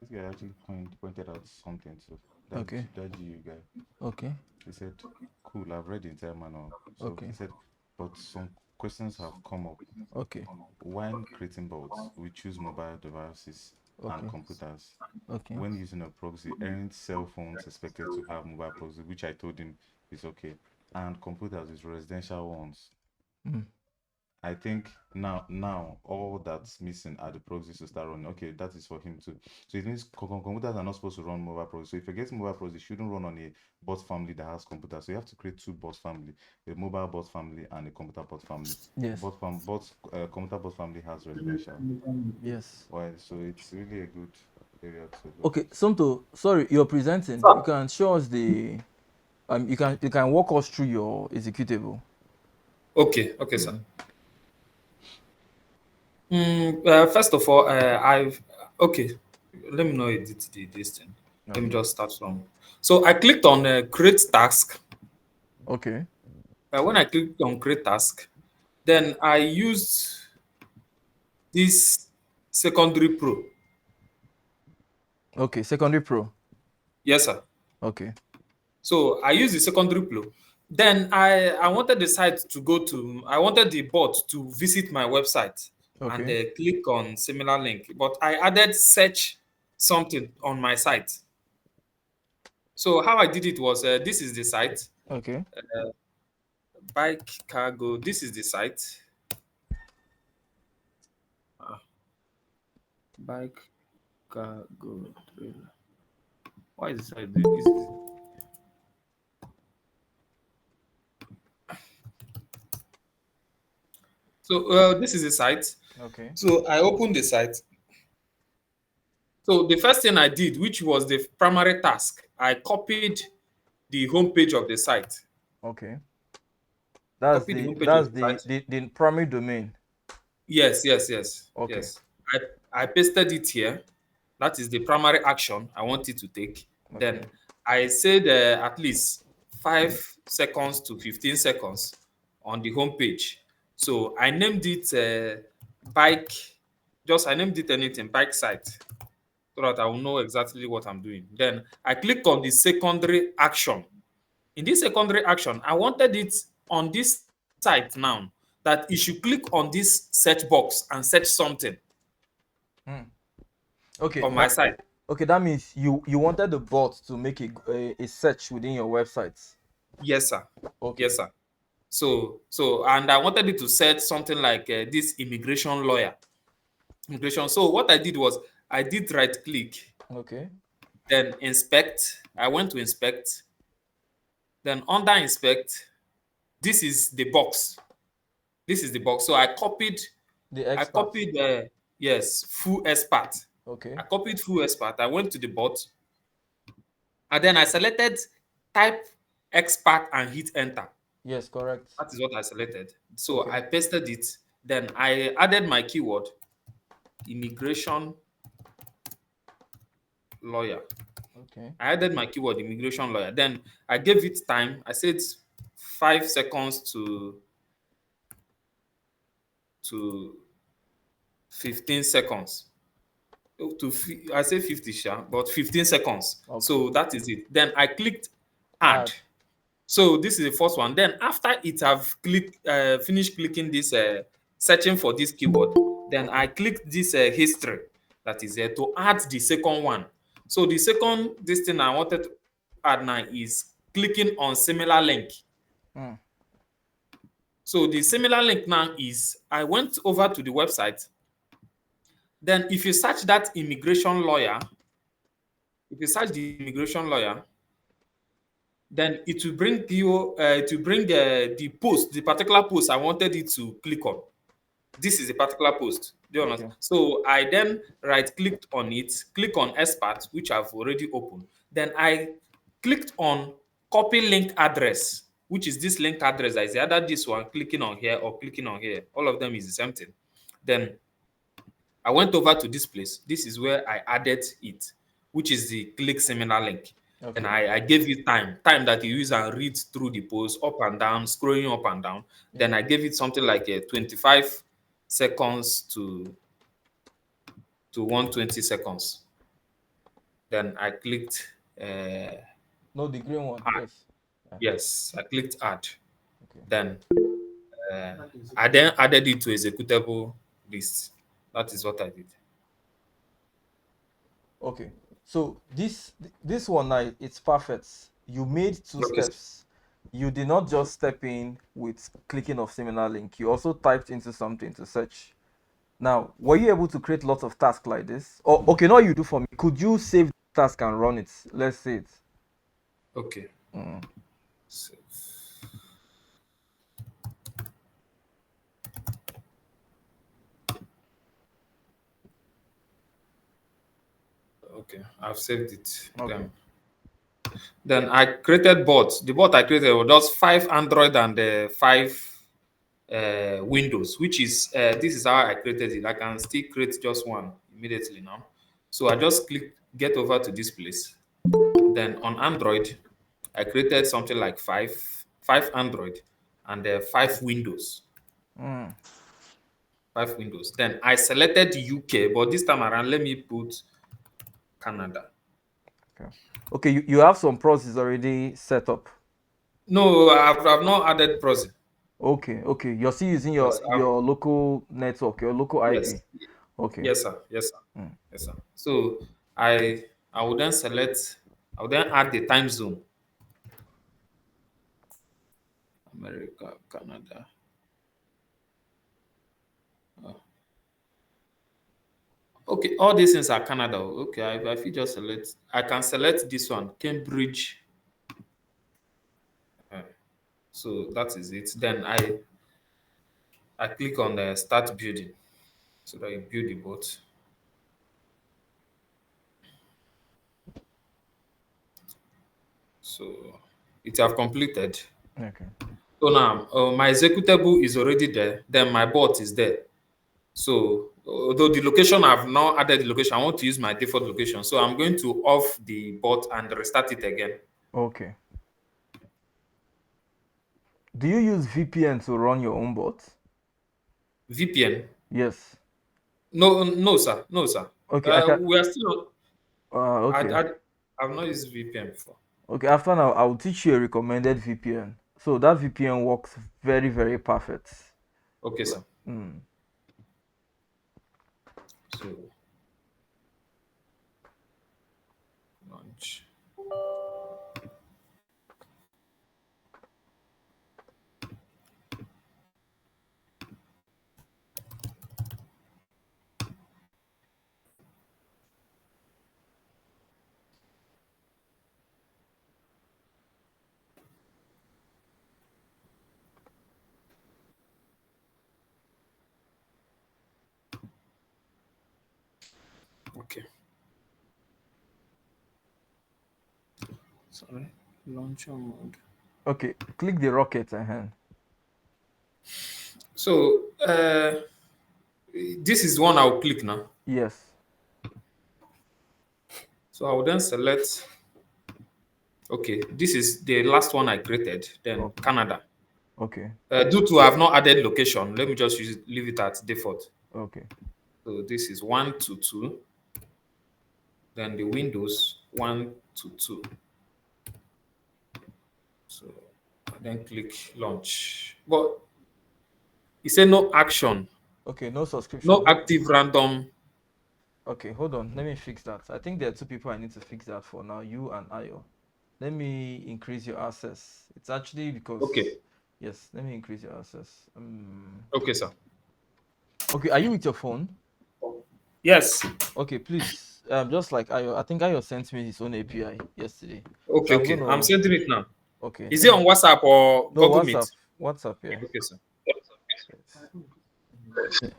this guy actually pointed out something. So Okay. that GU guy. Okay. He said, "Cool, I've read the entire manual." So he Okay. said, "But some questions have come up. Okay. When creating bots, we choose mobile devices and Okay. computers. Okay. When using a proxy, aren't cell phones expected to have mobile proxy?" Which I told him is okay. And computers is residential ones. Mm. I think now all that's missing are the proxies to start running. Okay, that is for him too. So it means computers are not supposed to run mobile proxies. So if you're getting mobile proxies, it shouldn't run on a bot family that has computers. So you have to create two bot family, a mobile bot family and a computer bot family. Yes. Computer bot family has residential. Yes. Well, so it's really a good area to look Okay, at. Somto, sorry, you're presenting. You can show us the you can walk us through your executable. Okay, sir. First of all, I've okay. Let me know edit this thing. Let me Okay. just start from. So I clicked on create task. Okay. When I clicked on create task, then I used this secondary pro. Okay. Secondary pro. Yes, sir. Okay. So I used the secondary pro. Then I wanted the site to go to. I wanted the bot to visit my website and Okay. click on similar link. But I added search something on my site. So how I did it was this is the site, Okay. bike cargo. This is the site, Ah, bike cargo trailer. Why is the site doing this? So this is the site. Okay. So I opened the site. So the first thing I did, which was the primary task, I copied the homepage of the site. Okay. Copied the homepage of That's the site. the primary domain. Okay. Yes. I pasted it here. That is the primary action I want it to take. Okay. Then I said at least 5 seconds to 15 seconds on the home page. So I named it bike, just I named it anything, bike site, so that I will know exactly what I'm doing. Then I click on the secondary action. In this secondary action, I wanted it on this site now that it should click on this search box and search something Hmm. Okay. on my site. Okay. That means you wanted the bot to make a search within your website. Yes, sir. Okay. Yes, sir. So, and I wanted it to set something like this immigration lawyer. Immigration. So what I did was I did right click, Okay. then inspect. I went to inspect. Then under inspect, this is the box. This is the box. So The I expert. copied yes, full expert. Okay. I copied full expert. I went to the bot and then I selected type expert and hit enter. Yes. Correct. That is what I selected. So Okay. I pasted it. Then I added my keyword immigration lawyer. Okay. I added my keyword immigration lawyer. Then I gave it time. I said 5 seconds to 15 seconds. I say 50 sha, but 15 seconds. Okay. So that is it. Then I clicked add. Add. So this is the first one. Then after it have finished clicking this searching for this keyword, then I clicked this history that is there to add the second one. So the second this thing I wanted to add now is clicking on similar link. Hmm. So the similar link now is I went over to the website. Then if you search that immigration lawyer, if you search the immigration lawyer, then it will bring you it will bring the post, the particular post I wanted it to click on. This is a particular post. Do you Okay. understand? So I then right clicked on it, click on expert, which I've already opened. Then I clicked on copy link address, which is this link address that is either this one, clicking on here or clicking on here. All of them is the same thing. Then I went over to this place. This is where I added it, which is the click similar link. And Okay. I gave you time that you use and read through the post up and down, scrolling up and down. Yeah. Then I gave it something like 25 seconds to 120 seconds. Then I clicked No, the green one. add. Yes. Yeah. Yes, I clicked add. Okay. Then I then added it to executable list. That is what I did. Okay. So this one now, it's perfect. You made two Okay, sir. steps. You did not just step in with clicking of similar link. You also typed into something to search. Now, were you able to create lots of tasks like this? Or okay, now you do for me. Could you save the task and run it? Let's say it. Okay. Mm. So, okay, I've saved it. Okay. Then I created bots. The bot I created was just 5 Android and 5 Windows, which is this is how I created it. I can still create just one immediately now. So I just click get over to this place. Then on Android, I created something like five Android and 5 Windows. Mm. 5 Windows. Then I selected UK, but this time around, let me put Canada. Okay. Okay, you have some processes already set up. No, I've not added proxy. Okay, okay. You're still using Yes, your local network, your local IP. yes, Okay. yes, sir. Yes, sir. Mm. Yes, sir. So I will then select. I will then add the time zone. America, Canada. Oh. Okay, all these things are Canada. Okay, I feel just select. I can select this one, Cambridge. Uh, so that is it. Then I click on the start building so that you build the bot. So it have completed. Okay. So now my executable is already there. Then my bot is there. So although the location I've now added the location, I want to use my default location. So I'm going to off the bot and restart it again. Okay. Do you use VPN to run your own bot? VPN? Yes. No, no, sir. No, sir. Okay, I can. We are still on. Okay. I've not used VPN before. Okay. After now, I'll teach you a recommended VPN. So that VPN works very, very perfect. Okay, sir. Mm. So launch. Okay. Sorry. Launcher mode. Okay. Click the rocket hand. So this is one I'll click now. Yes. So I will then select. Okay, this is the last one I created. Then Okay. Canada. Okay. Due to I have not added location, let me just leave it at default. Okay. So this is 122. Then the Windows 122. So I then click launch. But it said no action, Okay. No no subscription. active random. Okay. Hold on. Let me fix that. I think there are two people I need to fix that for now. You and Ayo. Let me increase your access. It's actually because Okay, yes. Let me increase your access. okay, sir. Okay. Are you with your phone? Yes. Okay. Please. Just like Ayo. I think Ayo sent me his own API yesterday. So Okay, I'm okay. I'm gonna. sending it now. Okay. Is Let it me. on WhatsApp or No, Google WhatsApp. Meet? WhatsApp. Yeah. Okay, sir.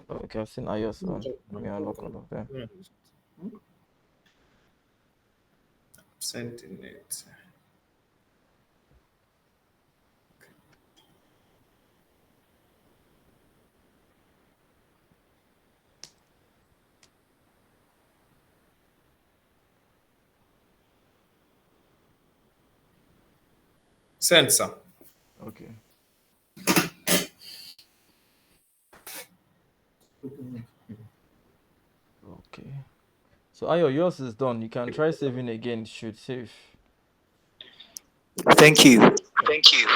Okay. I've seen Ayo's one. Let me unlock all of them. Sending it. Send, sir. Okay. Okay. So Ayo, yours is done. You can try saving again. It should save. Thank you. Yeah. Thank you.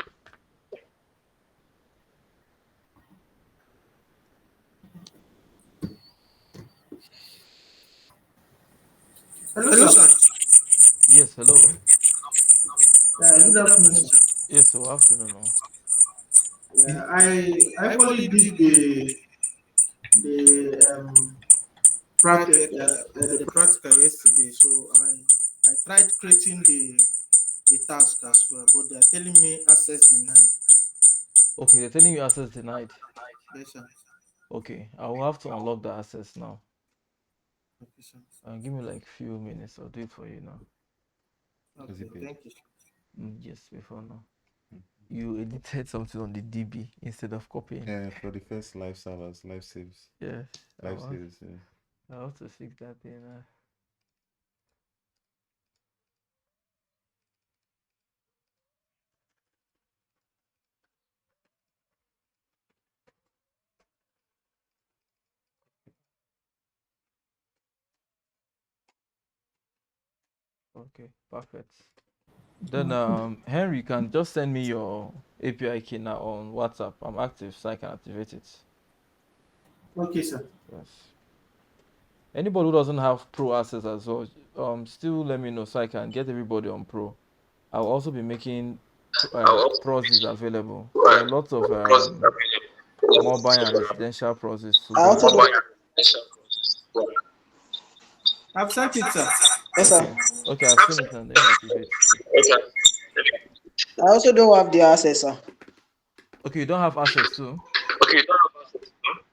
Hello, sir. Yes, hello. Good afternoon, sir. Yes, so afternoon. Oh. Yeah, I actually did the the practical yesterday, so I tried creating the task as well, but they are telling me access denied. Okay, they're telling you access denied. Yes, sir. Okay, I will have to unlock the access now. Okay, sir. Give me like few minutes. I'll do it for you now. Is it Okay, paid? thank you. Yes, before now. You edited something on the DB instead of copying. Yeah, for the first life servers, life saves, Yes, life saves. Yeah. I have to fix that thing. Okay, perfect. Then Henry, you can just send me your API key now on WhatsApp. I'm active, so I can activate it. Okay, sir. Yes. Anybody who doesn't have pro access as well, still let me know so I can get everybody on pro. I'll also be making proxies available. There are lots of mobile and residential proxies to I go also around. don't. I've sent it, sir. Yes, sir. Okay, okay, I've seen it and let me activate. I also don't have the access, sir. Okay, you don't have access to.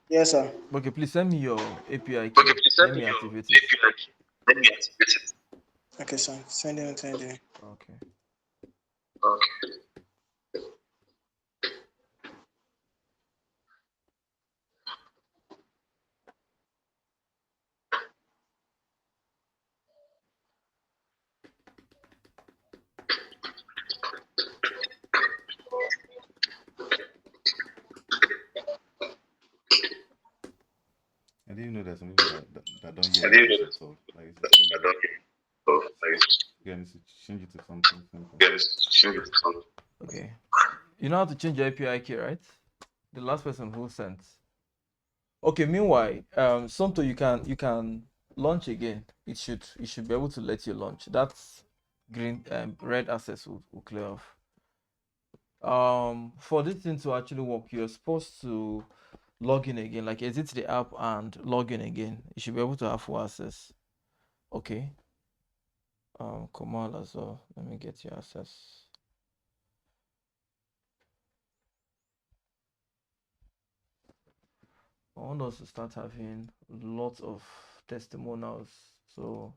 Yes, sir. Okay, please send me your API key. Let me activate it. Okay, sir. Send it. Send it. Okay. I didn't know there's some people that don't hear your voice at all. Like, it's change it. Again, it's change it to something simple. Okay. You know how to change your API key, right? The last person who sent. Okay, meanwhile, Somto, you can launch again. It should be able to let you launch. That's green red access will clear off. For this thing to actually work, you're supposed to log in again, like exit the app and log in again. You should be able to have full access. Okay. Kamal as well. Let me get your access. I want us to start having lots of testimonials. So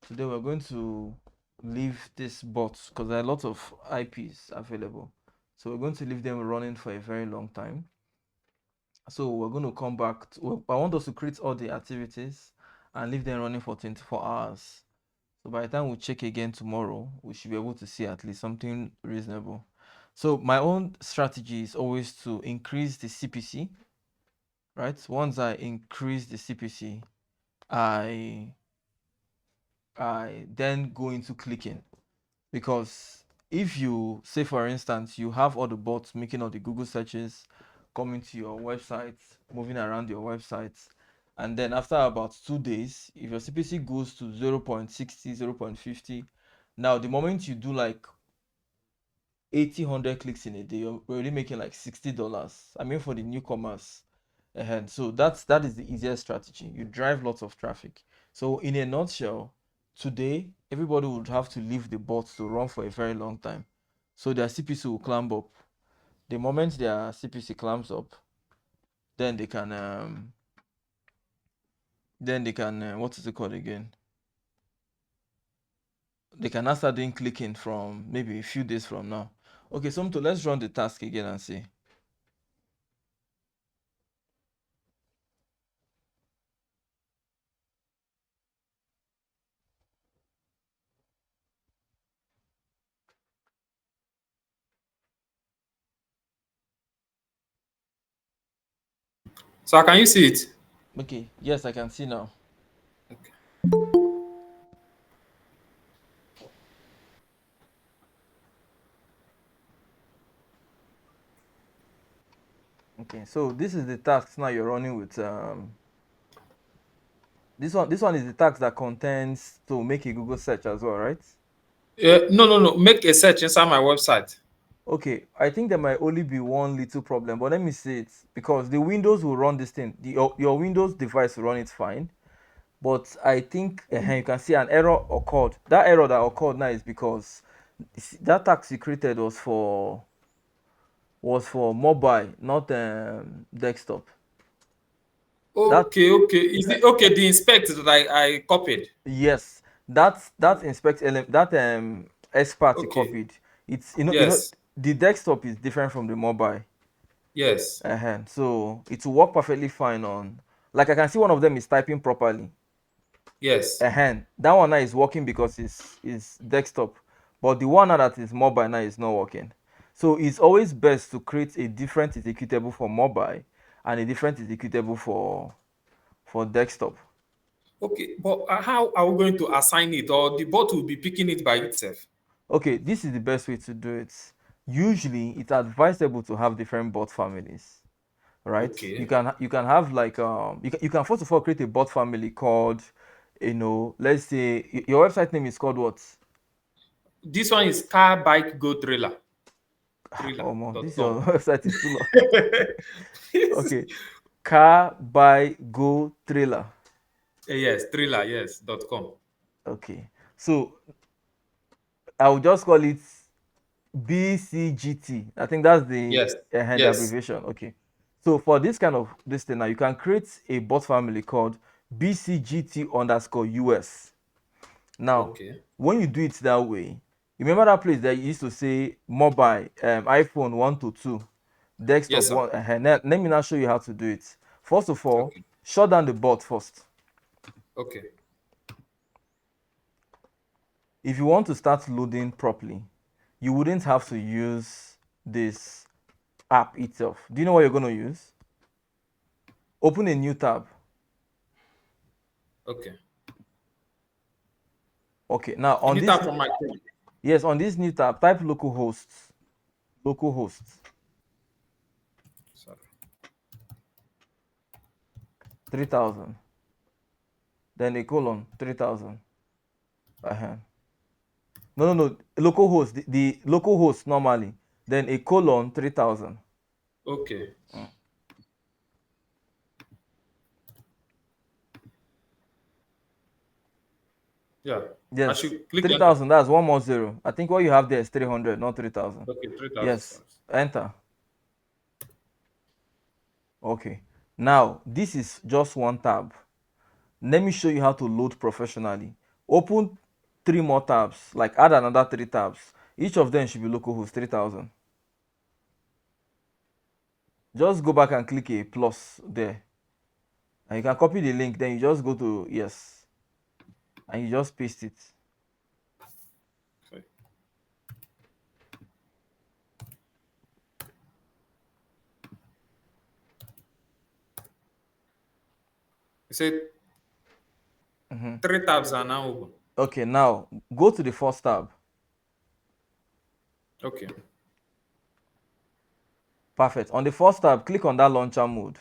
today we're going to leave this bot because there are lots of IPs available. So we're going to leave them running for a very long time. So we're going to come back I want us to create all the activities and leave them running for 24 hours. So by the time we check again tomorrow, we should be able to see at least something reasonable. So my own strategy is always to increase the CPC, right? Once I increase the CPC, I then go into clicking, because if you say, for instance, you have all the bots making all the Google searches, coming to your website, moving around your website, and then after about 2 days, if your CPC goes to 0.60, 0.50, now the moment you do like 100 clicks in a day, you're already making like $60. I mean, for the newcomers. And so that is the easiest strategy. You drive lots of traffic. So in a nutshell, today everybody would have to leave the bots to run for a very long time. So their CPC will climb up. The moment their CPC climbs up, then they can what is it called again? They can now start doing clicking from maybe a few days from now. Okay, so let's run the task again and see. So can you see it? Okay, yes, I can see now. Okay, so this is the task now you're running with this one is the task that contains to make a Google search as well, right? No. Make a search inside my website. Okay, I think there might only be one little problem, but let me say it because the Windows will run this thing. Your Windows device will run it fine, but I think you can see an error occurred. That error that occurred now is because that task you created was for mobile, not desktop. That Okay. Is it okay? The inspect that I copied. Yes, that that expert you Okay. copied. It's Yes. the desktop is different from the mobile. Yes. So it will work perfectly fine on. Like I can see one of them is typing properly. Yes. That one now is working because it's desktop, but the one now that is mobile now is not working. So it's always best to create a different executable for mobile and a different executable for desktop. Okay. But how are we going to assign it, or the bot will be picking it by itself? Okay, this is the best way to do it. Usually, it's advisable to have different bot families, right? You Okay. can you can have like you can first of all create a bot family called, let's say your website name is called what? This one is car, bike, go, trailer. Oh man, this Trailer.com. your website is too long. Okay, car by go trailer. Yes, trailer. Yes.com. Okay, so I will just call it BCGT. I think that's Yes. the Yes. abbreviation. Okay. So for this kind of this thing now, you can create a bot family called BCGT_US. Now, Okay. when you do it that way, remember that place that you used to say mobile, iPhone 1 to 2, desktop Yes, sir. 1. Let me now show you how to do it. First of all, Okay. shut down the bot first. Okay. If you want to start loading properly, you wouldn't have to use this app itself. Do you know what you're going to use? Open a new tab. Okay. Okay, now on this, Anytime from my phone. yes, on this new tab, type localhost. Localhost. Sorry. 3000. Then a colon 3000. Uh-huh. No. Localhost, the localhost normally. Then a colon 3000. Okay. Yeah. I Yes, should click enter. 3000. That's one more zero. I think what you have there is 300, not 3000. Okay, 3,000 Yes, steps. enter. Okay. Now, this is just one tab. Let me show you how to load professionally. Open three more tabs, like add another three tabs. Each of them should be localhost 3000. Just go back and click a plus there. And you can copy the link, then you just go to yes. And you just paste it. Okay. You said 3 tabs are now open. Okay, now go to the first tab. Okay. Perfect. On the first tab, click on that launcher mode.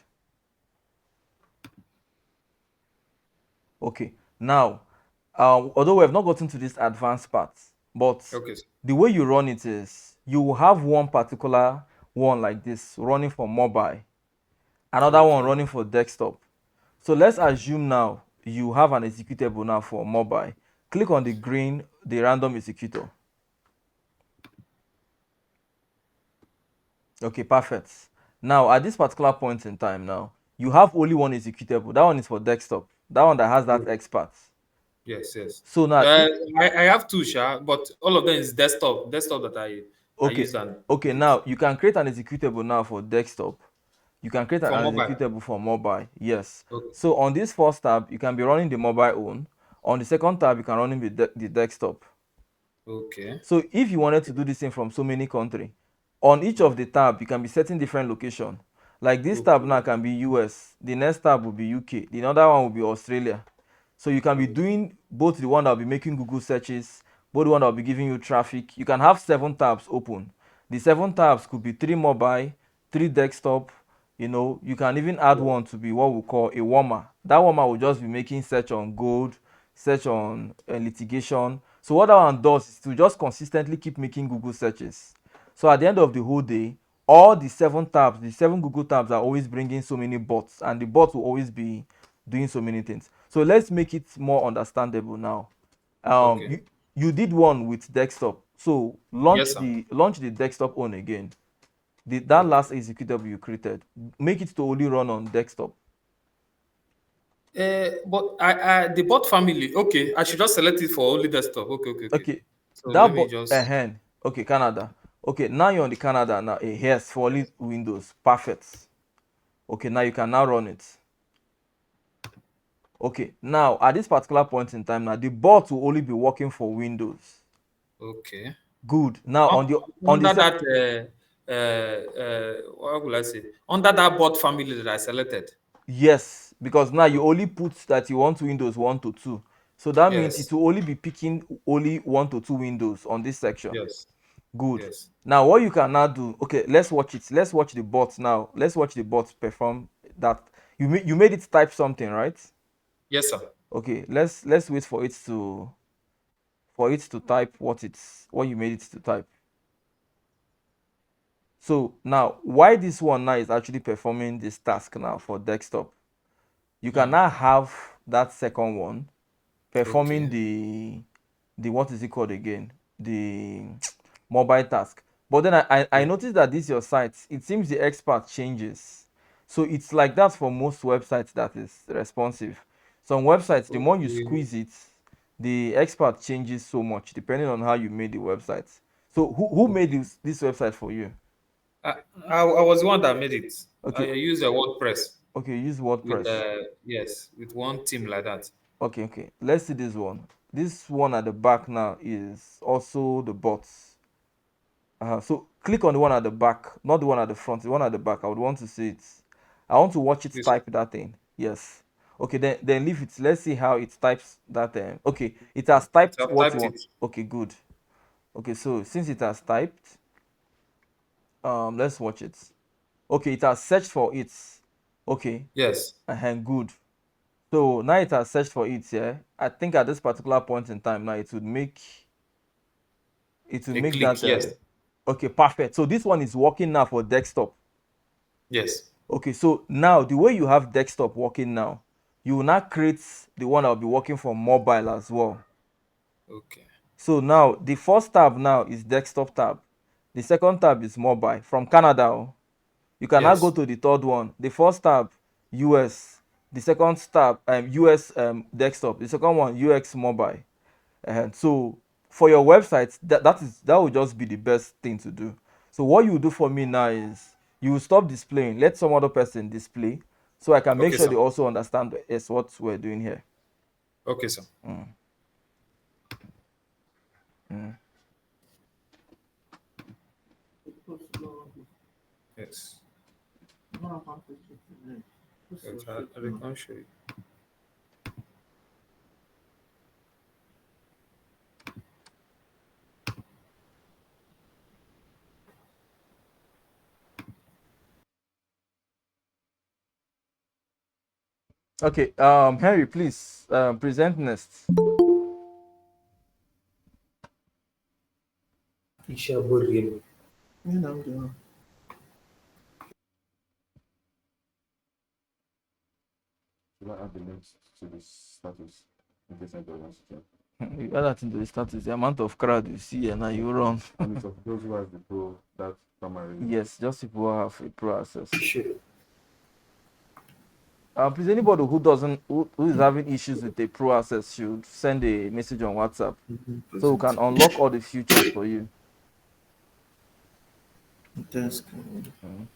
Okay, now, although we have not gotten to this advanced part, but Okay. the way you run it is you will have one particular one like this running for mobile, another one Okay. running for desktop. So let's assume now you have an executable now for mobile. Click on the green, the random executor. Okay, perfect. Now, at this particular point in time now, you have only one executable. That one is for desktop. That one that has that expert. Yes. So now, I have two, Sha, but all of them is desktop. Desktop that I okay, use and okay, now you can create an executable now for desktop. You can create an for mobile. executable for mobile. Yes. Okay. So on this first tab, you can be running the mobile one. On the second tab, you can run the desktop. Okay. So if you wanted to do this thing from so many country, on each of the tab, you can be setting different location. Like this tab Okay. now can be US. The next tab will be UK. The other one will be Australia. So you can be doing both the one that will be making Google searches, both the one that will be giving you traffic. You can have 7 tabs open. The 7 tabs could be 3 mobile, 3 desktop. You can even add one to be what we call a warmer. That warmer will just be making search on gold, search on litigation. So what that one does is to just consistently keep making Google searches. So at the end of the whole day, all the 7 tabs, the 7 Google tabs are always bringing so many bots, and the bots will always be doing so many things. So let's make it more understandable now. Um, Okay. you, you did one with desktop. So Yes, sir. launch the desktop on again. That Okay. last executable you created, make it to only run on desktop. But the bot family. Okay, I should just select it for only desktop. Okay, okay, okay. Okay, So that let me but just. okay, Canada. Okay, now you're on the Canada now. Yes, for only Windows. Perfect. Okay, now you can now run it. Okay, now at this particular point in time, now the bot will only be working for Windows. Okay. Good. Now on the Under that, what will I say? Under that bot family that I selected. yes, because now you Okay. only put that you want Windows 1 to 2. So that means it Yes. will only be picking only 1 to 2 windows on this section. Yes. Good. Yes. Now what you can now do, okay, let's watch it. Let's watch the bot now. Let's watch the bot perform that. You made it type something, right? Yes, sir. Okay, let's wait for it to type what you made it to type. So now why this one now is actually performing this task now for desktop. You can Hmm. now have that second one performing Okay. the what is it called again, the mobile task. But then I Yeah. noticed that this your site, it seems the expert changes. So it's like that for most websites that is responsive. Some websites, the more you Okay. squeeze it, the expert changes so much depending on how you made the website. So who made Okay. this website for you? I, I was the one that made it. I Okay, used a WordPress okay, use with WordPress. yes, with one team like that. Okay, okay, let's see this one. This one at the back now is also the bots. So click on the one at the back, not the one at the front, the one at the back. I would want to see it. I want to watch it This type that thing. Yes. Okay, then leave it. Let's see how it types that. Okay, it has typed I've what you typed want. it. Okay, good. Okay, so since it has typed, let's watch it. Okay, it has searched for it. Okay, Yes. good. So now it has searched for it. Yeah, I think at this particular point in time now it would A make click. that. Yes. Okay, perfect. So this one is working now for desktop. Yes. Okay, so now the way you have desktop working now, you will now create the one that will be working for mobile as well. Okay. So now the first tab now is desktop tab. The second tab is mobile from Canada. Oh. You can now go Yes. to the third one. The first tab, US. The second tab, US desktop. The second one, UX mobile. So for your website, that will just be the best thing to do. So what you do for me now is you will stop displaying, let some other person display, so I can make Okay, sure they sir. also understand is what we're doing here. Okay, sir. Mm, mm. Yes. Yes, I can't show you. Okay, Henry, please present next. You know, the Should I add the links to the status in case anybody wants to join? You add that into the status, the amount of crowd you see, and now you run. And it's of those who has the pro that summary. Yes, just people who have a pro access. shit. Please, anybody who is having issues with the pro access should send a message on WhatsApp so we can unlock all the features for you. Desk. Mm.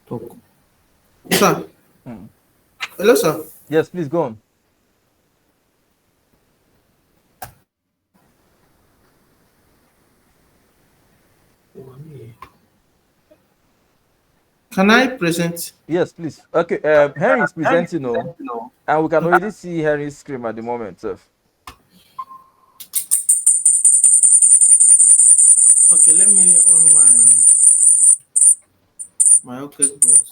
Talk. Sir. Mm. Hello, sir. Yes, please go on. Can I present? Yes, please. Okay, Henry is presenting, and we can already see Henry's screen at the moment. Okay, let me on my Okecbot.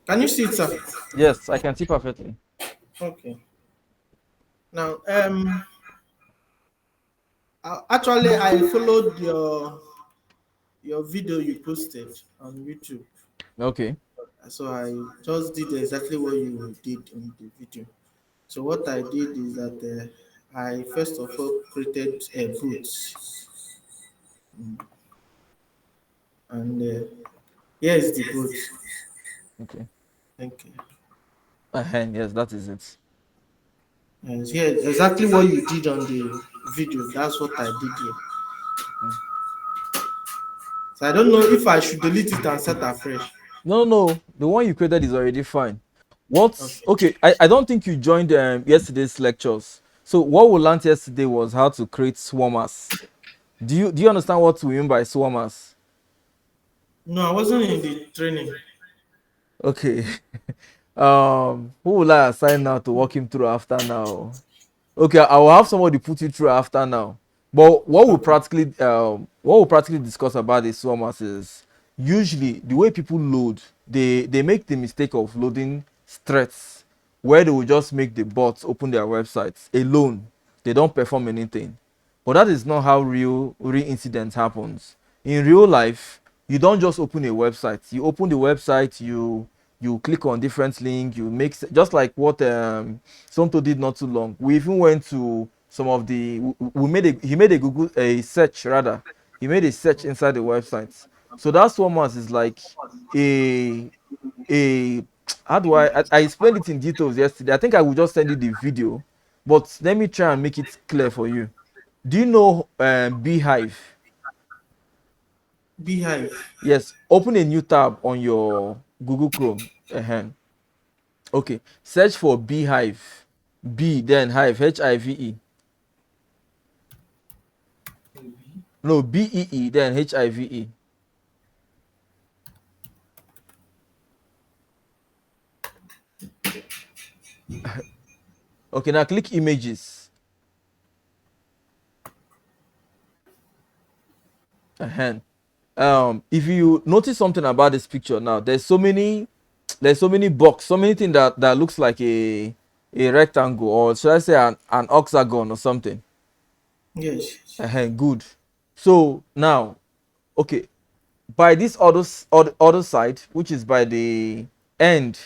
Can you see it, sir? Yes, I can see perfectly. Okay. Now, actually, I followed your video you posted on YouTube. Okay. So I just did exactly what you did in the video. So what I did is that I first of all created a boot, and here is the boot. Okay. Thank you. Yes, that is it. And here exactly what you did on the video. That's what I did here. Mm. So I don't know if I should delete it and start afresh. No, the one you created is already fine. Okay. Okay? I don't think you joined yesterday's lectures. So what we learned yesterday was how to create swarmers. Do you understand what we mean by swarmers? No, I wasn't in the training. Okay. Who will I assign now to walk him through after now? Okay, I will have somebody put you through after now. But Okay. what we practically discuss about the swarmers is usually the way people load, they make the mistake of loading threads where they will just make the bots open their websites alone. They don't perform anything. But that is not how real incident happens. In real life, you don't just open a website. You open the website, you click on different link, you make just like what Somto did not too long. We even went to some of the we made a he made a Google a search rather. He made a search inside the website. So that's one month is like a a how do I explained it in details yesterday. I think I will just send you the video, but let me try and make it clear for you. Do you know Beehive? Beehive. Yes. Open a new tab on your Google Chrome. Okay. Search for Beehive. B then Hive Hive. No, Bee then Hive. Okay, now click images. uh if you notice something about this picture now, there's so many box, so many things that looks like a rectangle, or should I say an octagon or something. Yes. Good. So now, okay, by this other side, which is by the end,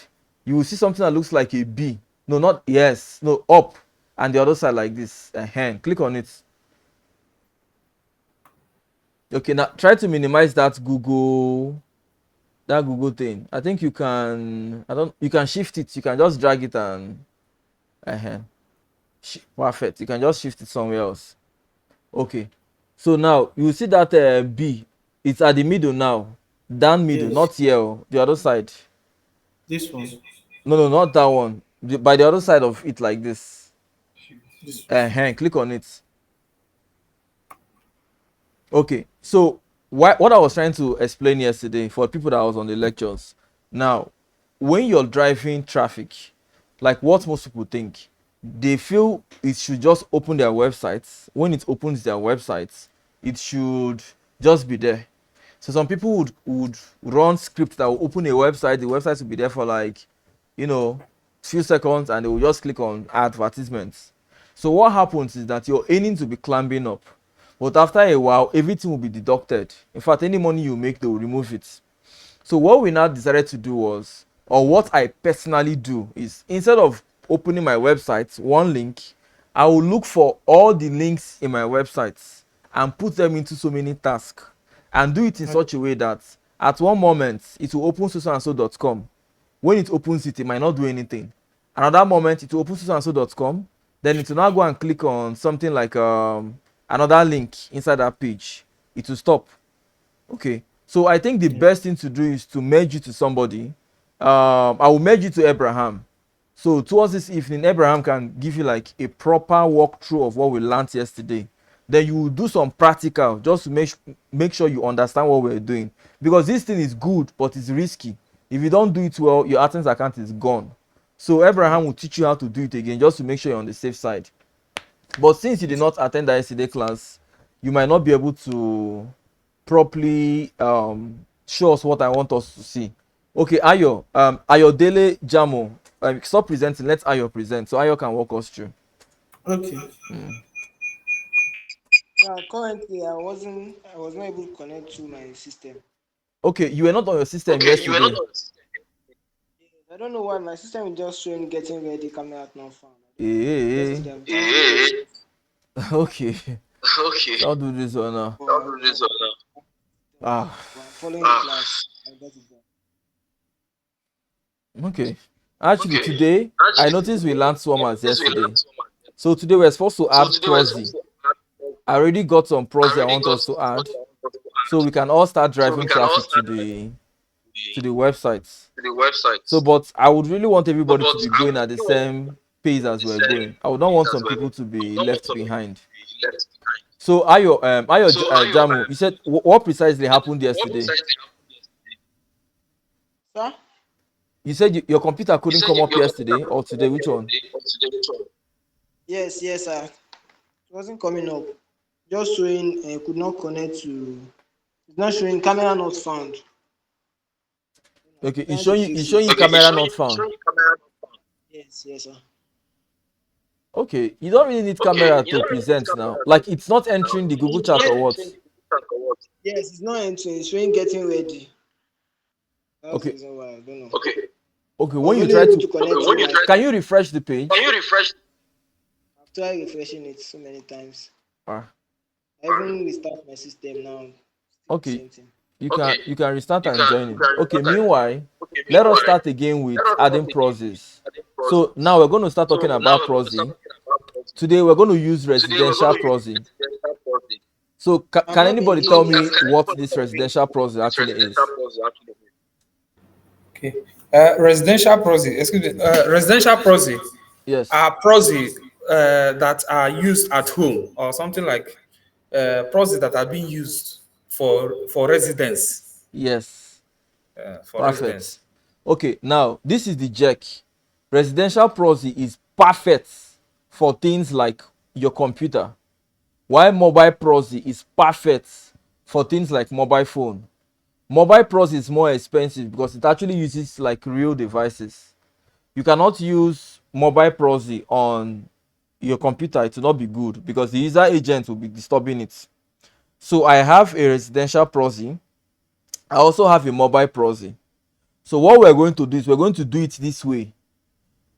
you will see something that looks like a B. No, not yes, no, up, and the other side like this. Click on it. Okay, now try to minimize that Google thing. I think you can. I don't. You can shift it. You can just drag it and. uh Perfect. You can just shift it somewhere else. Okay. So now you see that B. It's at the middle now. Down middle, Yes. not here. The other side. This one. No, not that one. By the other side of it, like this. This. Click on it. Okay. So what I was trying to explain yesterday for people that was on the lectures. Now, when you're driving traffic, like what most people think, they feel it should just open their websites. When it opens their websites, it should just be there. So some people would run scripts that will open a website. The website will be there for like, few seconds, and they will just click on advertisements. So what happens is that you're aiming to be climbing up, but after a while, everything will be deducted. In fact, any money you make, they will remove it. So what we now decided to do was, or what I personally do is, instead of opening my website, one link, I will look for all the links in my websites and put them into so many tasks, and do it in such a way that at one moment it will open so and so.com. When it opens it, it might not do anything. Another moment it will open so-and-so.com. Then it will now go and click on something like another link inside that page. It will stop. Okay. So I think the best thing to do is to merge you to somebody. I will merge you to Abraham. So towards this evening, Abraham can give you like a proper walkthrough of what we learned yesterday. Then you will do some practical just to make sure you understand what we're doing. Because this thing is good, but it's risky. If you don't do it well, your Adsense account is gone. So Abraham will teach you how to do it again just to make sure you're on the safe side. But since you did not attend the yesterday class, you might not be able to properly show us what I want us to see. Okay, Ayo, Ayodele Jamo, stop presenting. Let Ayo present so Ayo can walk us through. Okay. Yeah, currently I was not able to connect to my system. Okay, you were not on your system Okay, you were not yesterday. on. I don't know why my system is just showing getting ready, camera at not found. Eh, Yesterday, I'm Eh, okay. okay. I'll do this one now. I'll do this one now. Ah, but I'm following the class. I'll get it done. okay. Actually, Okay. today I Actually, noticed we learned swarmers this will yesterday. learn so much. So today we're supposed to So add today we're prosy. supposed to add. I already got some I prosy I already want got us to some add, project I want us to so add. we can all start So we driving can all traffic start the, to the websites. the websites. So, but I would really want So, everybody to but be I going would at the really want same pace as the we're same going. I would not things want as some well. people to I would be not want left some people behind. to be left behind. So, So are you Jamu, you said what precisely happened what yesterday? precisely happened yesterday? Sir? You said your computer You couldn't said come up your computer yesterday couldn't or come today. up Which one? yesterday or today. Which one? Yes, sir. It wasn't coming up. Just showing could not connect to. It's not showing camera not found. Okay, Trying to it's fix showing it. you Okay, camera not it's found. showing camera not found. Yes, sir. Okay, you don't really need Okay, camera you to don't really need present now. camera to Like it's not now. entering the Google It's chat not or what? entering the computer or what? Yes, it's not entering. It's showing getting ready. That's the Okay, reason why I don't know. Okay. okay. I When was you only try able to, to connect Okay, to when you my try can phone. you refresh the can page? you refresh? I've tried refreshing it so many times. Ah, I even restart my system now. Still the okay. same thing. Okay, You can restart you and can join you in. can Okay, restart and join. meanwhile, Okay, let us meanwhile, start again with let us start adding again with process. adding So process. now we're going to start talking So now about we're going to start prosy. talking about process. Today we're going to use Today we're going residential to use prosy. residential process. So I've can not been anybody So tell doing me can residential. what anybody this tell me residential what prosy this actually residential is? process actually is? Okay. Residential proxy, excuse me, residential proxy Yes. are proxy that are used at home or something like proxy that are being used for residence. Yes. For Perfect. residence. Okay, now this is the jack. Residential prosy is perfect for things like your computer, while mobile prosy is perfect for things like mobile phone. Mobile prosy is more expensive because it actually uses like real devices. You cannot use mobile prosy on your computer, it will not be good because the user agent will be disturbing it. So I have a residential prosy. I also have a mobile prosy. So what we're going to do is we're going to do it this way.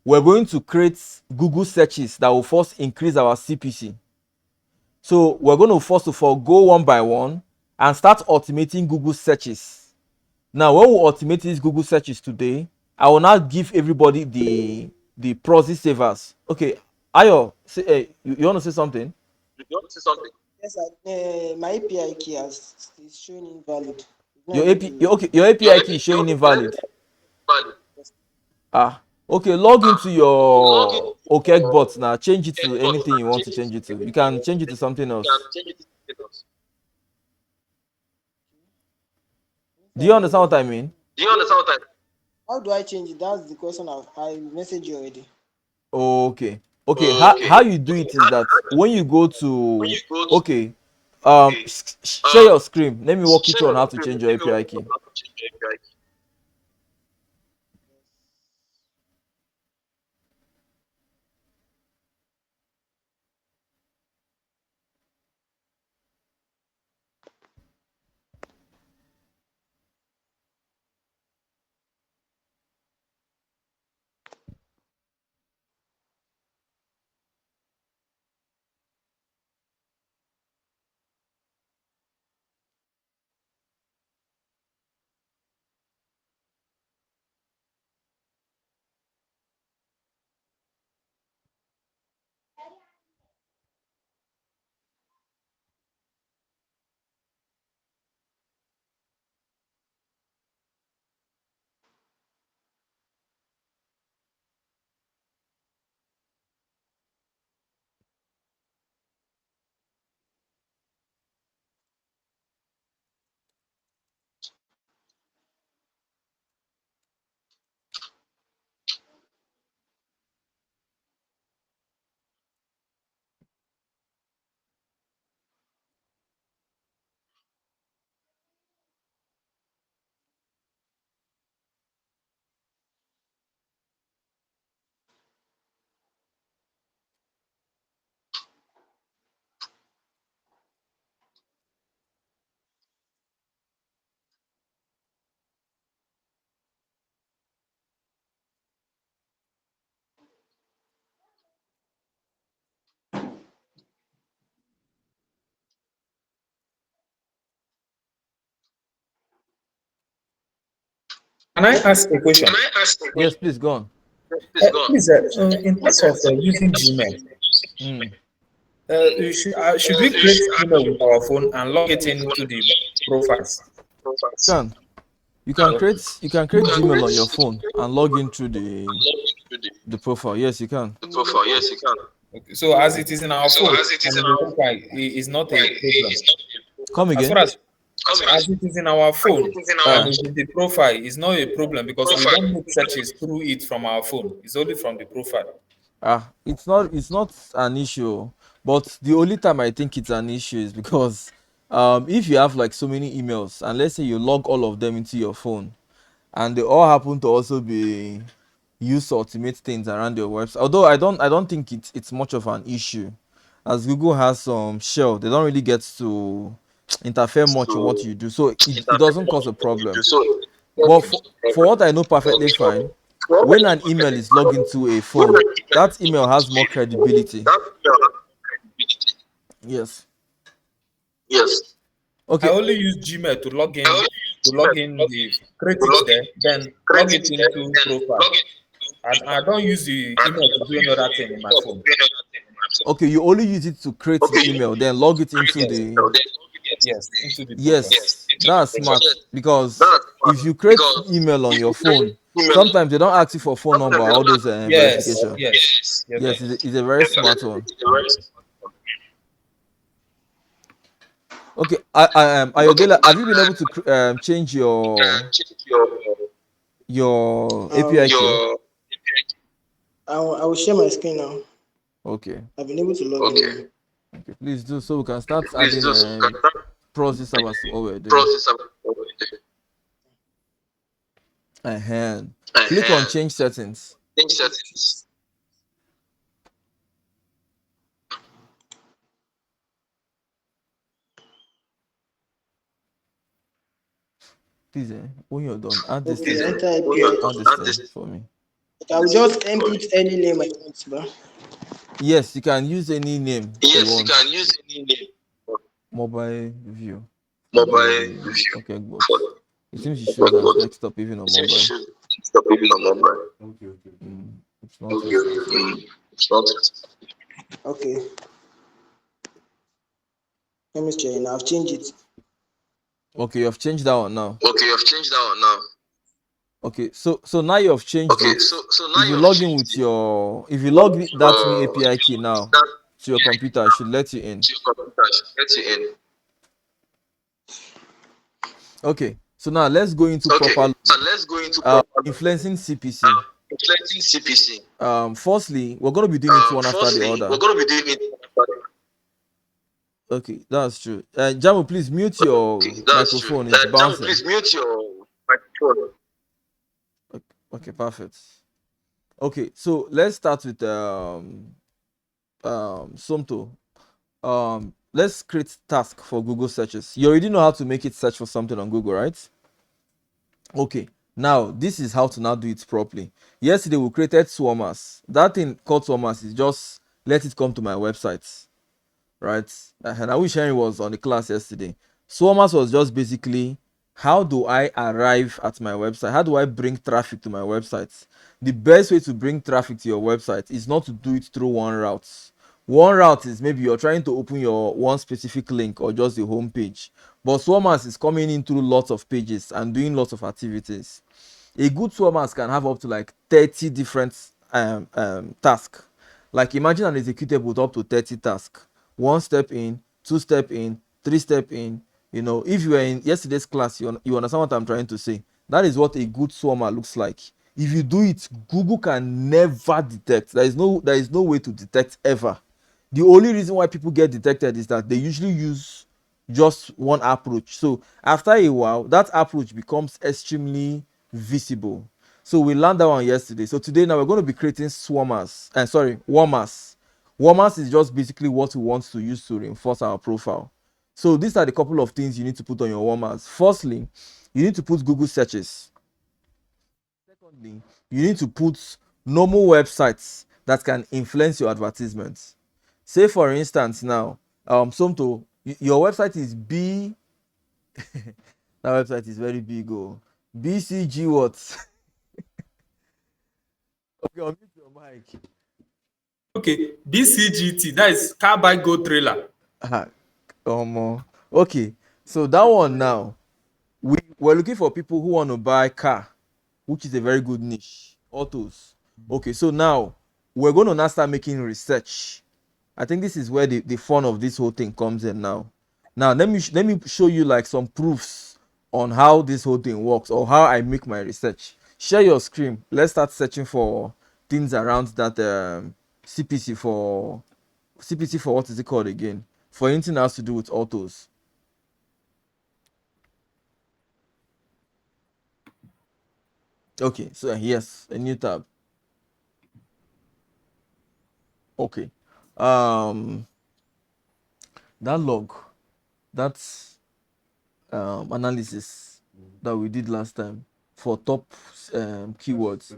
We're going to create Google searches that will first increase our CPC. So we're going to first of all go one by one and start automating Google searches. Now, when we automate these Google searches today, I will now give everybody the proxy savers. Okay, Ayo, say, you want to say something? You want to say something? Yes, my API key is showing invalid. It's not Your able AP, to. your API key is showing invalid. Valid. Ah, okay, log into Log in your your Okecbot now. Change it to checkbox anything you and want to change it change to it to. You anything you can want to change it to change it. something You can else. change it to something else. Do you understand what I mean? Do you understand what I mean? How do I change it? That's the question I messaged you already. Okay. Okay, how Okay. you do Okay. it is that when you go When to, you go to okay, okay, share your screen. Let me walk you share through on your how to screen. change your Let me walk API you through key. how to change your API key. Can I ask a question? Can I ask a Yes, question? please go on. Please go on. Please, in terms of using Gmail, Mm. should we create Gmail with our phone and log it into the profiles? You can you can You create can Gmail create on your phone and log in through the profile. Yes, you can. the profile. Yes, you can. Okay. So as it is in our So phone as it is and in in the our profile, it is not a problem. it's not Come As again. far as as it is in our as phone it is in our and Uh, is in the profile, it's not a problem because we profile. don't make searches through it from our phone. It's only from the profile. it's not an issue, but the only time I think it's an issue is because if you have like so many emails and let's say you log all of them into your phone and they all happen to also be used to automate things around your website. Although I don't think it's much of an issue, as Google has some shell, they don't really get to interfere much in what To you do, so it interfere doesn't cause a what you do. problem. So But that's the for problem. what I know perfectly So fine, what when I an email is logged into a what phone, I that email has more credibility. that credibility. Yes. Yes. I Okay. only use Gmail I only to use log Gmail in the create to it log in, there, then log it credit there, into then profile. log it. And I don't use the And email to do any other thing in my use phone. the Okay, you only use it to create the okay, you email, then log it into Yes, the. then log it yes, into the profile. yes Yes, into the that's profile. smart Yes, because that's if smart you create because email on if your you create phone, email, sometimes they don't ask you for phone number, sometimes they all don't those ask Yes, verification. yes, yes, yes. Yes, yes. it's a very Yes, smart one. it's a very smart one. Okay, Okay, Ayodele, have you been able to change check your your API Um, key? your I will share my screen now. Okay, I've been able to log in okay. now. okay, please do so we can start Please adding do so can start process servers to what we're doing. process of And click on uh change settings. change settings. Please, when you're done, add this thing Okay, for enter When you're API. add done, this add thing this for me. I will just input any name I want, bro. Yes, you can use any name you yes, you want. can use any name for Mobile view for mobile the review Okecbot. for It seems it shows as but desktop even on it seems you mobile. should stop even on mobile. Mm, it's not Okay, yet. it's not Okay, let me check now. I've changed it. Okay, you have changed that one now. okay, you've changed that one now. Okay, so now you have changed Okay, it. so now If you you have log in changed with it. your if you log that new API key now That to your computer, it should let you in. to your computer should let you in. Okay, so now let's go into Okay, proper so loading. let's go into proper Influencing CPC. reflecting CPC. Firstly, we're going to be doing it one after the Firstly, we're other. going to be doing it. Okay, that's true. Jamu, please mute your Okay, that's true. microphone. It's Now, bouncing. please mute your microphone. Okay, okay, perfect. Okay, so let's start with Somto. Let's create task for Google searches. You already know how to make it search for something on Google, right? Okay, now this is how to now do it properly. Yesterday we created swarmers. That thing called swarmers is just let it come to my website, right? And I wish Henry was on the class yesterday. Swarmers was just basically how do I arrive at my website? How do I bring traffic to my website? The best way to bring traffic to your website is not to do it through one route. One route is maybe you're trying to open your one specific link or just the home page. But Swarmers is coming in through lots of pages and doing lots of activities. A good Swarmers can have up to like 30 different tasks. Like imagine an executable with up to 30 tasks. One step in, two step in, three step in. You know, if you were in yesterday's class, you understand what I'm trying to say. That is what a good Swarmer looks like. If you do it, Google can never detect. There is no way to detect ever. The only reason why people get detected is that they usually use just one approach. So after a while, that approach becomes extremely visible. So we learned that one yesterday. So today now we're going to be creating swarmers. And sorry, warmers. Warmers is just basically what we want to use to reinforce our profile. So these are the couple of things you need to put on your warmers. Firstly, you need to put Google searches. Secondly, you need to put normal websites that can influence your advertisements. Say for instance now, Somto, your website is B. That website is very big. Oh, BCG what? Okay, unmute your mic. Okay, BCGT, that is car buy go trailer. Okay, so that one now, we're looking for people who want to buy car, which is a very good niche, autos. Okay, so now we're going to now start making research. I think this is where the fun of this whole thing comes in now. Now let me show you like some proofs on how this whole thing works or how I make my research. Share your screen. Let's start searching for things around that CPC for CPC for what is it called again? For anything else to do with autos. Okay, so yes, a new tab. Okay. Um that log, that's analysis that we did last time for top keywords.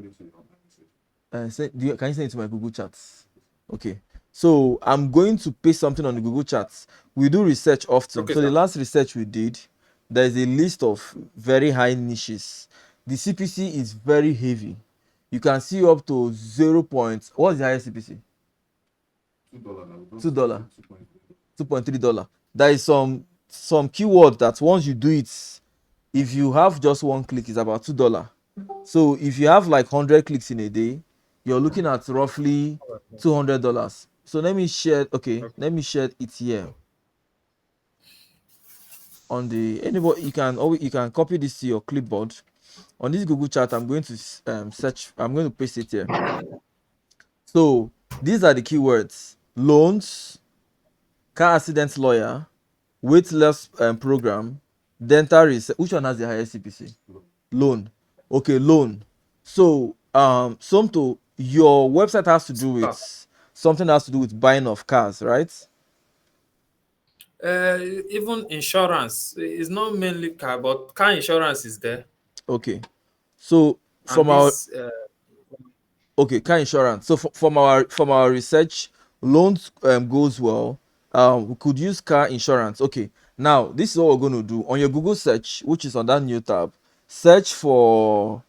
Can you send it to my Google Chats? Okay. So I'm going to paste something on the Google Chats. We do research often. Okay, So the sir. last research we did, there is a list of very high niches. The CPC is very heavy. You can see up to 0. What's the highest CPC? $2. $2.3. There is some keyword that once you do it, if you have just one click, it's about $2. So if you have like 100 clicks in a day, you're looking at roughly $200. So let me share. Okay, let me share it here on the anybody. You can copy this to your clipboard. On this Google chat, I'm going to search. I'm going to paste it here. So these are the keywords: loans, car accident lawyer, weight loss program, dental research. Which one has the highest CPC? Loan. Okay, loan. So something your website has to do with something has to do with buying of cars, right? Even insurance is not mainly car, but car insurance is there. Okay. So And from our this, car insurance. So from our research, loans goes well. We could use car insurance. Okay. Now this is what we're going to do on your Google search, which is on that new tab. Search for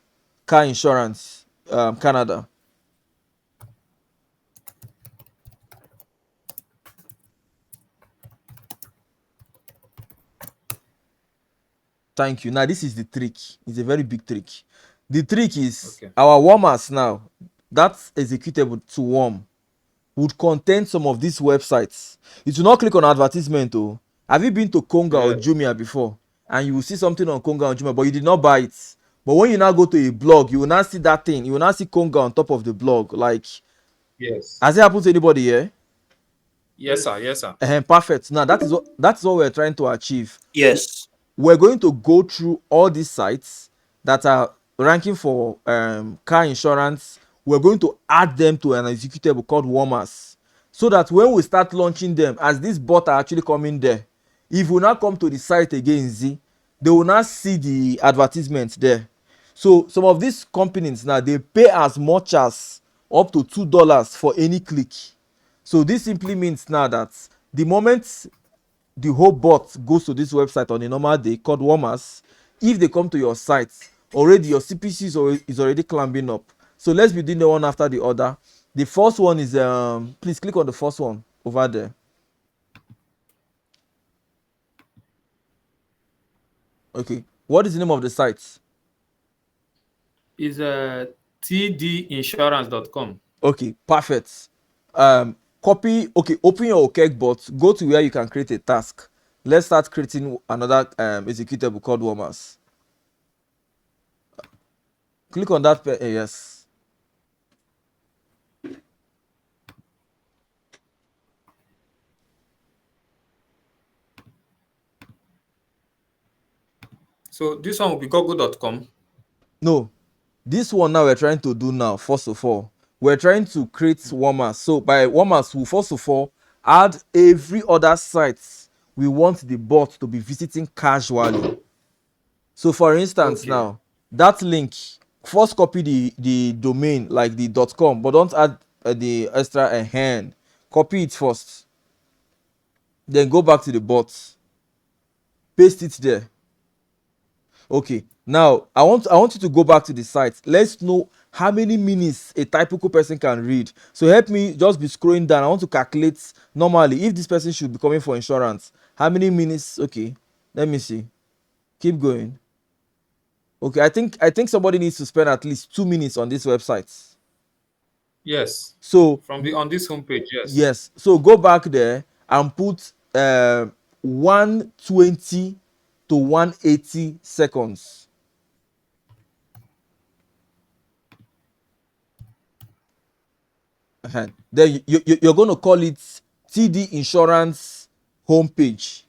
car insurance, Canada. Thank you. Now this is the trick. It's a very big trick. The trick is okay. our warmers now. That executable to warm would contain some of these websites. It will not click on advertisement. Oh, have you been to Konga or Yeah. Jumia before? And you will see something on Konga or Jumia, but you did not buy it. But when you now go to a blog, you will now see that thing. You will now see Konga on top of the blog. Like, Yes. has it happened to anybody here? Yes, sir. Yes, sir. Perfect. Now that is what we're trying to achieve. Yes. We're going to go through all these sites that are ranking for car insurance. We're going to add them to an executable called warmers, so that when we start launching them, as this bot are actually coming there, if we now come to the site again, they will now see the advertisement there. So some of these companies now, they pay as much as up to $2 for any click. So this simply means now that the moment the whole bot goes to this website on a normal day called warmers, if they come to your site, already your CPC is already climbing up. So let's be doing the one after the other. The first one is please click on the first one over there. Okay, what is the name of the site? Is tdinsurance.com. Okay, perfect. Open your Okecbot, go to where you can create a task. Let's start creating another executable called warmers. Click on that. Yes. So this one will be google.com. No, this one now we're trying to do now. First of all, we're trying to create warmers. So by warmers, we first of all add every other site we want the bot to be visiting casually. So for instance, Okay. now that link, first copy the domain like the .com, but don't add the extra hand. Copy it first, then go back to the bot, paste it there. Okay, now I want you to go back to the site. Let's know how many minutes a typical person can read. So help me just be scrolling down. I want to calculate normally if this person should be coming for insurance. How many minutes? Okay, let me see. Keep going. Okay, I think somebody needs to spend at least 2 minutes on this website. Yes. So From the on this homepage, yes. yes, so go back there and put 120 to 180 seconds. Then you're going to call it TD Insurance homepage.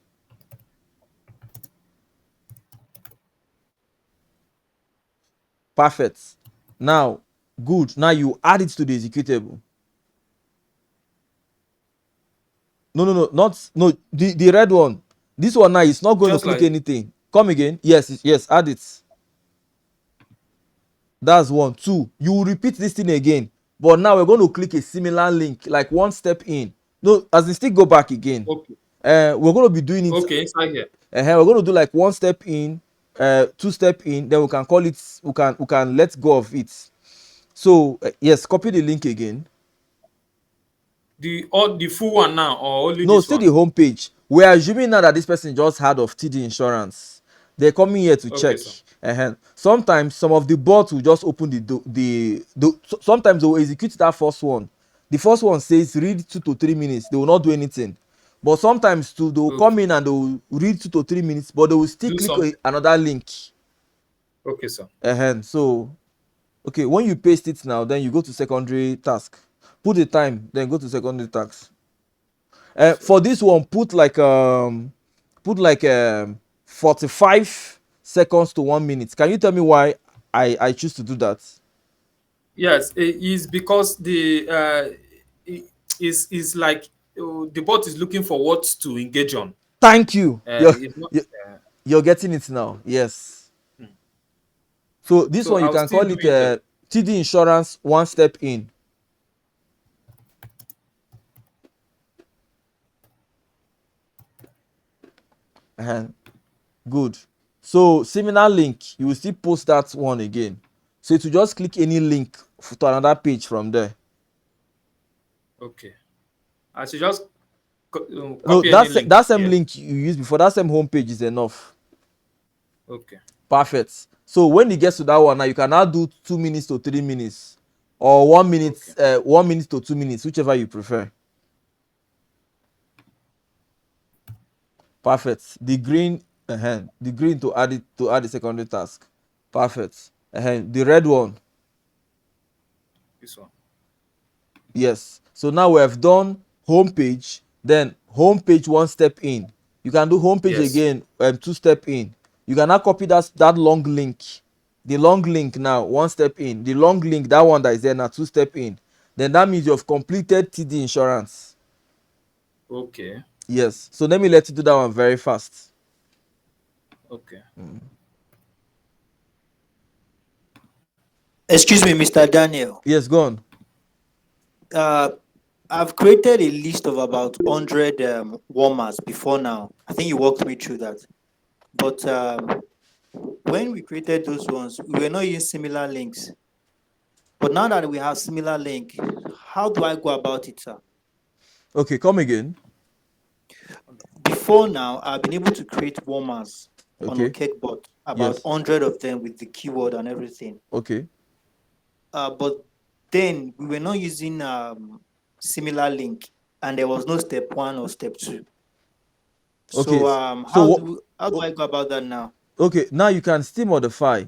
Perfect. Now, good. Now you add it to the executable. No, not no. The red one. This one now is not going to Just click like anything. Come again. Yes, yes. Add it. That's one. Two. You will repeat this thing again, but now we're going to click a similar link, like one step in. No, as in still go back again. okay, We're going to be doing it. okay, inside here. We're going to do like one step in, two step in. Then we can call it. We can let go of it. So yes, copy the link again. The full one now, or only No, this still one? the homepage. We're assuming now that this person just heard of TD Insurance. They're coming here to Okay, check. sir. Sometimes some of the bots will just open sometimes they will execute that first one. The first one says read 2 to 3 minutes. They will not do anything. But sometimes too, they will come Okay. in and they will read 2 to 3 minutes, but they will still Do click something. another link. Okay, sir. So okay, when you paste it now, then you go to secondary task. Put the time, then go to secondary task. So, For this one, put like 45 seconds to 1 minute. Can you tell me why I choose to do that? yes, it is because it is like the bot is looking for what to engage on. Thank you. It's not, You're uh, you're getting it now. Yes. hmm. So this So one you I'll can still call do it it. TD Insurance one step in. Uh-huh. Good. So similar link, you will still post that one again. So to just click any link to another page from there. Okay. I should just No, copy any link that same here. link you used before, that same homepage is enough. Okay. Perfect. So when it gets to that one now, you can now do 2 minutes to 3 minutes, or 1 minute, Okay. 1 minute to 2 minutes, whichever you prefer. Perfect. The green to add the secondary task. Perfect. The red one. This one. Yes. So now we have done homepage, then homepage one step in. You can do homepage Yes. again, two step in. You can now copy that long link. The long link now, one step in. The long link, that one that is there now, two step in. Then that means you've completed TD Insurance. Okay. Yes. So let me let you do that one very fast. Okay. Excuse me, Mr. Daniel. Yes, go on. Uh, I've created a list of about 100 warmers before now. I think you walked me through that. But when we created those ones, we were not using similar links. But now that we have similar link, how do I go about it, sir? Okay, come again. Before now, I've been able to create warmers on Okay. Okecbot, about Yes. 100 of them with the keyword and everything. Okay. But then we were not using similar link, and there was no step one or step two. Okay. So So what? how do I go about that now? Okay, now you can still modify.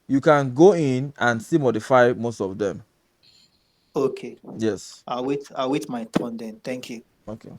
You can go in and still modify most of them. Okay, Yes. I'll wait my turn then. Thank you. Okay.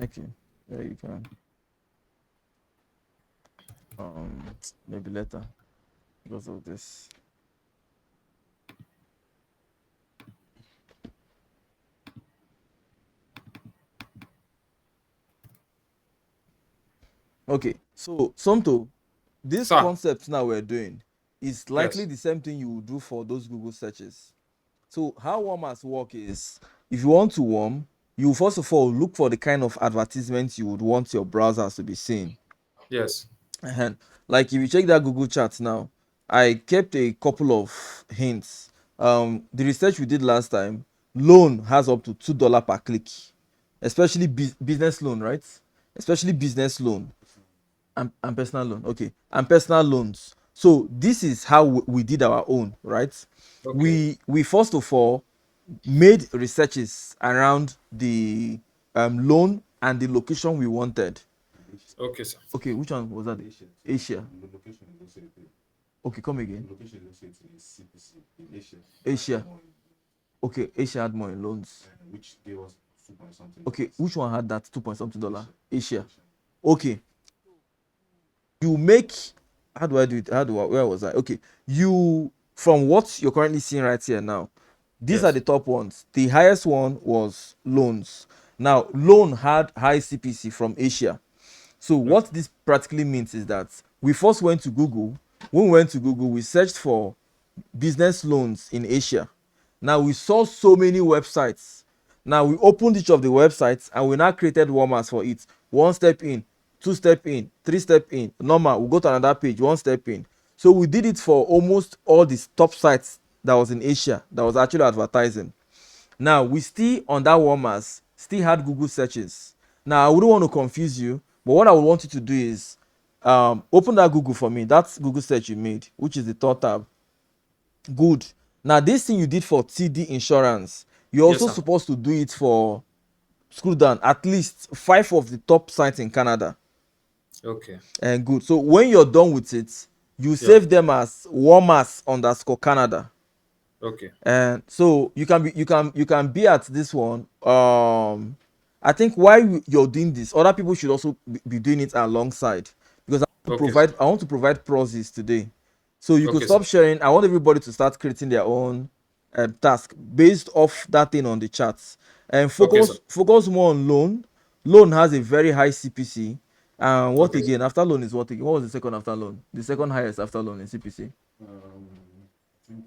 Okay. There you can. Maybe later because of this. Okay, so Somto, this Sir. concept now we're doing is likely Yes. the same thing you would do for those Google searches. So how warmers work is, if you want to warm, you first of all look for the kind of advertisements you would want your browsers to be seeing. Yes. And like if you check that Google chat now, I kept a couple of hints. The research we did last time, loan has up to $2 per click, especially business loan, right? Especially business loan and personal loan. Okay, and personal loans. So this is how we did our own, right? Okay. We first of all made researches around the loan and the location we wanted. Okay, sir. Okay, which one was that? Asia. Asia. The location is also Okay, come again. the location is also in CPC in Asia. Asia. Okay, Asia had more in loans. Which gave us 2 point something. Okay, which one had that 2 point something dollar? Asia. Okay, you make, how do I do it? Where was I? Okay, you, from what you're currently seeing right here now, these are Yes. the top ones. The highest one was loans. Now, loan had high CPC from Asia. So what this practically means is that we first went to Google. When we went to Google, we searched for business loans in Asia. Now we saw so many websites. Now we opened each of the websites and we now created warmers for it. One step in, two step in, three step in. Normal, we go to another page, one step in. So we did it for almost all the top sites that was in Asia that was actually advertising. Now we still on that warmers still had Google searches. Now I wouldn't want to confuse you, but what I would want you to do is open that Google for me. That's Google search you made, which is the third tab. Good. Now this thing you did for TD insurance, you're Yes, also sir. supposed to do it for, scroll down, at least 5 of the top sites in Canada. Okay. And good. So when you're done with it, you Yeah. save them as warmers underscore Canada. Okay. And so you can be at this one. I think while you're doing this, other people should also be doing it alongside, because Okay, sir. I want to provide process today. So you could Okay, sir. stop sharing. I want everybody to start creating their own task based off that thing on the charts, and Okay, sir. focus more on loan. Loan has a very high CPC. And what Okay, sir. again? After loan is what again? What was the second after loan? The second highest after loan in CPC. I think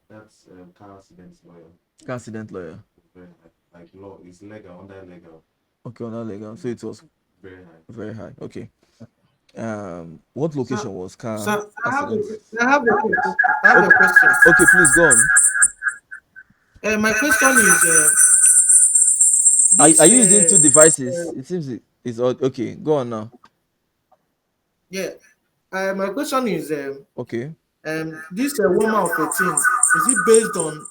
that's car accidents lawyer. Accident lawyer. Very high. Like law is legal under legal. Okay, on that legal. So it was Very high. very high. Okay. What location was car So accident? I have a question. Okay, please go on. My question is Are this. you using two devices? It seems it's odd. Okay, go on now. Yeah. My question is Okay. this woman of 18, is it based on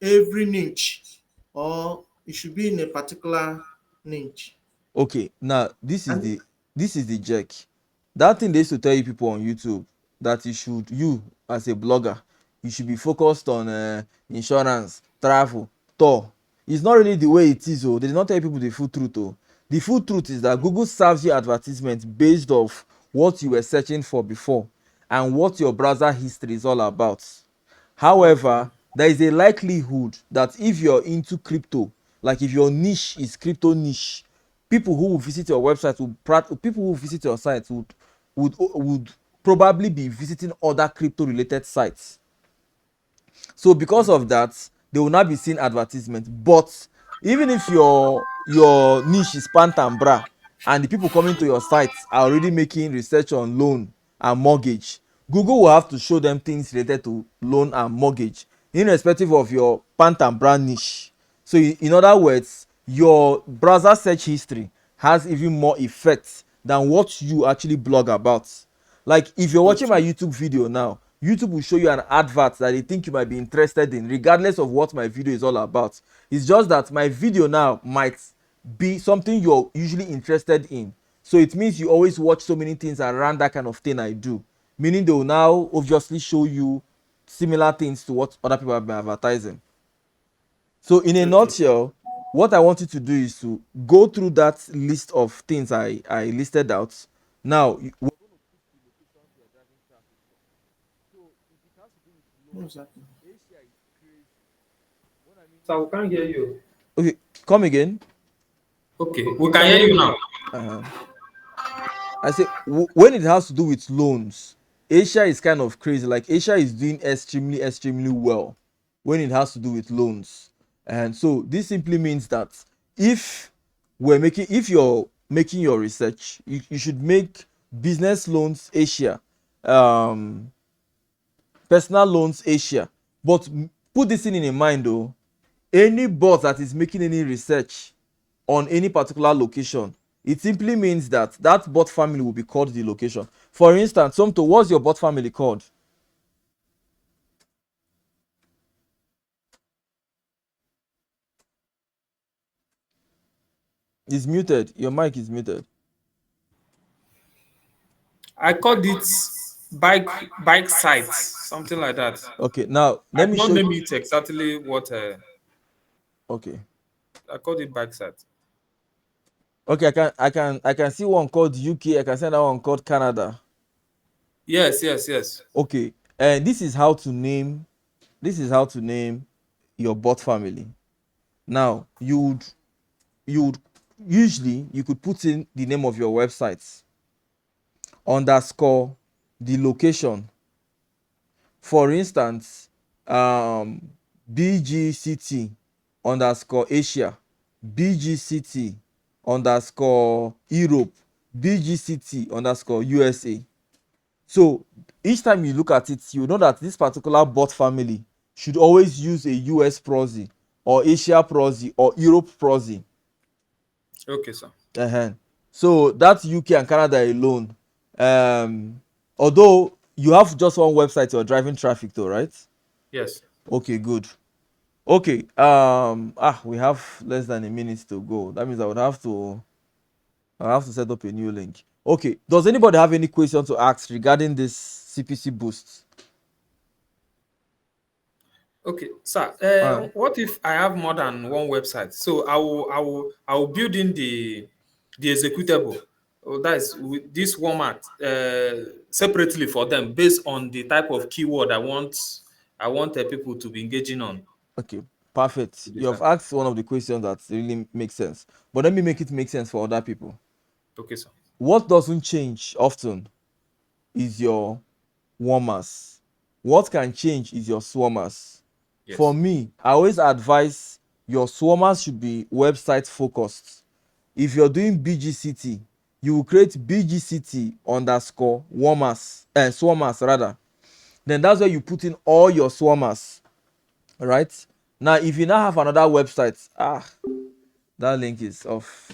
every niche or it should be in a particular niche? Okay. Now And this is the jack. That thing they used to tell you people on YouTube that you as a blogger, you should be focused on insurance, travel, tour. It's not really the way it is. Oh, they did not tell people the full truth. Oh, the full truth is that Google serves you advertisements based off what you were searching for before and what your browser history is all about. However, there is a likelihood that if you're into crypto, like if your niche is crypto niche, people who will visit your website people who visit your site would probably be visiting other crypto related sites. So because of that, they will not be seeing advertisement. But even if your niche is pant and bra, and the people coming to your sites are already making research on loan and mortgage, Google will have to show them things related to loan and mortgage, irrespective of your pant and bra niche. So in other words, your browser search history has even more effect than what you actually blog about. Like if you're watching my okay, YouTube video now, YouTube will show you an advert that they think you might be interested in, regardless of what my video is all about. It's just that my video now might be something you're usually interested in. So it means you always watch so many things around that kind of thing I do. Meaning they will now obviously show you similar things to what other people have been advertising. So in a okay, nutshell, what I want you to do is to go through that list of things I listed out. Now, Exactly. So we can't hear you. okay, come again. Okay, we can hear you now. Uh, I say when it has to do with loans, Asia is kind of crazy. Like Asia is doing extremely well when it has to do with loans. And so this simply means that if you're making your research, you should make business loans Asia, um, personal loans Asia. But put this thing in mind though, any bot that is making any research on any particular location, it simply means that that bot family will be called the location. For instance, Somto, what's your bot family called? It's muted. Your mic is muted. I called it bike bike sites, something like that. Okay, now I let did me not show name you. it exactly what Okay. I called it bike site. Okay, I can see one called UK. I can see that one called Canada. Yes, yes, yes. Okay. And this is how to name your bot family. Now, you would usually you could put in the name of your website underscore the location. For instance, bgct underscore Asia, bgct underscore Europe, bgct underscore USA. So each time you look at it, you know that this particular bot family should always use a US proxy or Asia proxy or Europe proxy. Okay, sir. Uh-huh. So that's UK and Canada alone. Although you have just one website you're driving traffic to, right? Yes. Okay, good. Okay. We have less than a minute to go. That means I have to set up a new link. Okay. Does anybody have any question to ask regarding this CPC boost? Okay, sir. Uh, What if I have more than one website? So I will build in the executable. Oh, that is with this format separately for them based on the type of keyword I want people to be engaging on. okay. Perfect. Okay, You have sir. asked one of the questions that really makes sense. But let me make it make sense for other people. Okay, sir. What doesn't change often is your warmers. What can change is your swarmers. For Yes. me, I always advise your swarmers should be website focused. If you're doing BGCT, you will create BGCT underscore warmers and swarmers rather. Then that's where you put in all your swarmers, right? Now, if you now have another website, that link is off.